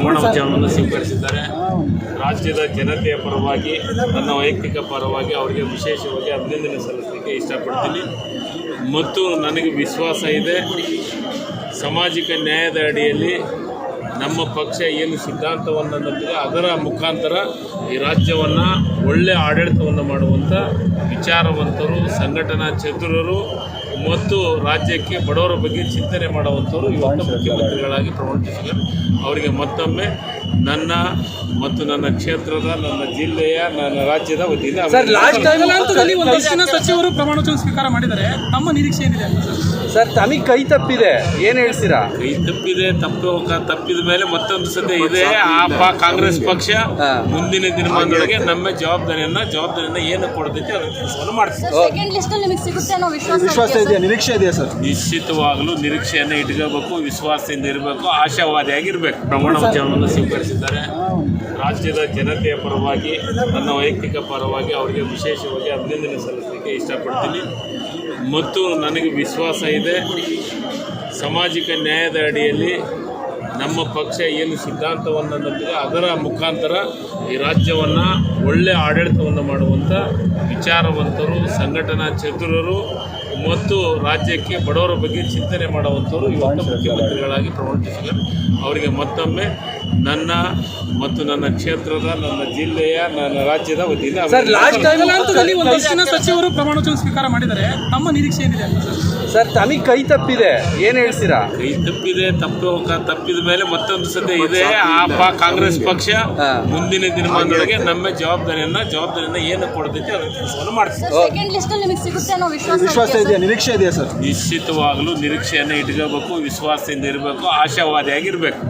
ಪ್ರಮಾಣ ವಚನವನ್ನು ಸ್ವೀಕರಿಸಿದ್ದಾರೆ. ರಾಜ್ಯದ ಜನತೆಯ ಪರವಾಗಿ, ನನ್ನ ವೈಯಕ್ತಿಕ ಪರವಾಗಿ ಅವರಿಗೆ ವಿಶೇಷವಾಗಿ ಅಭಿನಂದನೆ ಸಲ್ಲಿಸಲಿಕ್ಕೆ ಇಷ್ಟಪಡ್ತೀನಿ. ಮತ್ತು ನನಗೆ ವಿಶ್ವಾಸ ಇದೆ, ಸಾಮಾಜಿಕ ನ್ಯಾಯದ ಅಡಿಯಲ್ಲಿ ನಮ್ಮ ಪಕ್ಷ ಏನು ಸಿದ್ಧಾಂತವನ್ನು ನಂಬಿದೆ ಅದರ ಮುಖಾಂತರ ಈ ರಾಜ್ಯವನ್ನು ಒಳ್ಳೆಯ ಆಡಳಿತವನ್ನು ಮಾಡುವಂಥ ವಿಚಾರವಂತರು, ಸಂಘಟನಾ ಚತುರರು ಮತ್ತು ರಾಜ್ಯಕ್ಕೆ ಬಡವರ ಬಗ್ಗೆ ಚಿಂತನೆ ಮಾಡುವಂಥವರು ಇವತ್ತು ಮುಖ್ಯಮಂತ್ರಿಗಳಾಗಿ ಪ್ರಮಾಣಿಸಿದ್ದಾರೆ. ಅವರಿಗೆ ಮತ್ತೊಮ್ಮೆ ನನ್ನ ಮತ್ತು ನನ್ನ ಕ್ಷೇತ್ರದ, ನನ್ನ ಜಿಲ್ಲೆಯ, ನನ್ನ ರಾಜ್ಯದ ವತಿಯಿಂದ ಸಚಿವರು ಪ್ರಮಾಣ ವಚನ ಸ್ವೀಕಾರ ಮಾಡಿದ್ದಾರೆ. ತಮ್ಮ ನಿರೀಕ್ಷೆ ಏನಿದೆ ಸರ್? ತಮಗೆ ಕೈ ತಪ್ಪಿದೆ, ಏನು ಹೇಳ್ತೀರಾ? ಕೈ ತಪ್ಪಿದೆ, ತಪ್ಪಿದ ಮೇಲೆ ಮತ್ತೊಂದು ಸದ್ಯ ಇದೆ. ಕಾಂಗ್ರೆಸ್ ಪಕ್ಷ ಮುಂದಿನ ದಿನಮಾನಗಳಿಗೆ ನಮ್ಮ ಜವಾಬ್ದಾರಿಯನ್ನ ಏನು ಕೊಡ್ತೈತೆ ಅದರ ಕೆಲಸವನ್ನು ಮಾಡ್ತೀವಿ. ವಿಶ್ವಾಸ ಇದೆಯಾ, ನಿರೀಕ್ಷೆ ಇದೆಯಾ ಸರ್? ನಿಶ್ಚಿತವಾಗಲೂ ನಿರೀಕ್ಷೆಯನ್ನು ಇಟ್ಕೋಬೇಕು, ವಿಶ್ವಾಸದಿಂದ ಇರಬೇಕು, ಆಶಾವಾದಿಯಾಗಿರ್ಬೇಕು. ಪ್ರಮಾಣ ವಚನವನ್ನು ಸ್ವೀಕರಿಸಿದ್ದಾರೆ. ರಾಜ್ಯದ ಜನತೆಯ ಪರವಾಗಿ, ನನ್ನ ವೈಯಕ್ತಿಕ ಪರವಾಗಿ ಅವರಿಗೆ ವಿಶೇಷವಾಗಿ ಅಭಿನಂದನೆ ಸಲ್ಲಿಸಲಿಕ್ಕೆ ಇಷ್ಟಪಡ್ತೀನಿ. ಮತ್ತು ನನಗೆ ವಿಶ್ವಾಸ ಇದೆ, ಸಾಮಾಜಿಕ ನ್ಯಾಯದ ಅಡಿಯಲ್ಲಿ ನಮ್ಮ ಪಕ್ಷ ಏನು ಸಿದ್ಧಾಂತವನ್ನು ನಂಬಿದೆ ಅದರ ಮುಖಾಂತರ ಈ ರಾಜ್ಯವನ್ನು ಒಳ್ಳೆಯ ಆಡಳಿತವನ್ನು ಮಾಡುವಂಥ ವಿಚಾರವಂತರು, ಸಂಘಟನಾ ಚತುರರು ಮತ್ತು ರಾಜ್ಯಕ್ಕೆ ಬಡವರ ಬಗ್ಗೆ ಚಿಂತನೆ ಮಾಡುವಂಥವರು ಇವತ್ತು ಮುಖ್ಯಮಂತ್ರಿಗಳಾಗಿ ಪ್ರಮಾಣಿಸಿದ್ದಾರೆ. ಅವರಿಗೆ ಮತ್ತೊಮ್ಮೆ ನನ್ನ ಮತ್ತು ನನ್ನ ಕ್ಷೇತ್ರದ, ನನ್ನ ಜಿಲ್ಲೆಯ, ನನ್ನ ರಾಜ್ಯದ ವತಿಯಿಂದ ಸಚಿವರು ಪ್ರಮಾಣ ವಚನ ಸ್ವೀಕಾರ ಮಾಡಿದ್ದಾರೆ. ತಮ್ಮ ನಿರೀಕ್ಷೆ ಏನಿದೆ ಸರ್? ತಮಗೆ ಕೈ ತಪ್ಪಿದೆ, ಏನು ಹೇಳ್ತೀರಾ? ಕೈ ತಪ್ಪಿದೆ, ತಪ್ಪಿದ ಮೇಲೆ ಮತ್ತೊಂದು ಸದ್ಯ ಇದೆ. ಕಾಂಗ್ರೆಸ್ ಪಕ್ಷ ಮುಂದಿನ ದಿನಮಾನಗಳಿಗೆ ನಮ್ಮ ಜವಾಬ್ದಾರಿಯನ್ನ ಏನು ಕೊಡ್ತೈತೆ ಅದರ ಕೆಲಸವನ್ನು ಮಾಡ್ತೀವಿ. ವಿಶ್ವಾಸ ಇದೆಯಾ, ನಿರೀಕ್ಷೆ ಇದೆಯಾ ಸರ್? ನಿಶ್ಚಿತವಾಗಲೂ ನಿರೀಕ್ಷೆಯನ್ನು ಇಟ್ಕೋಬೇಕು, ವಿಶ್ವಾಸದಿಂದ ಇರಬೇಕು, ಆಶಾವಾದಿಯಾಗಿರ್ಬೇಕು.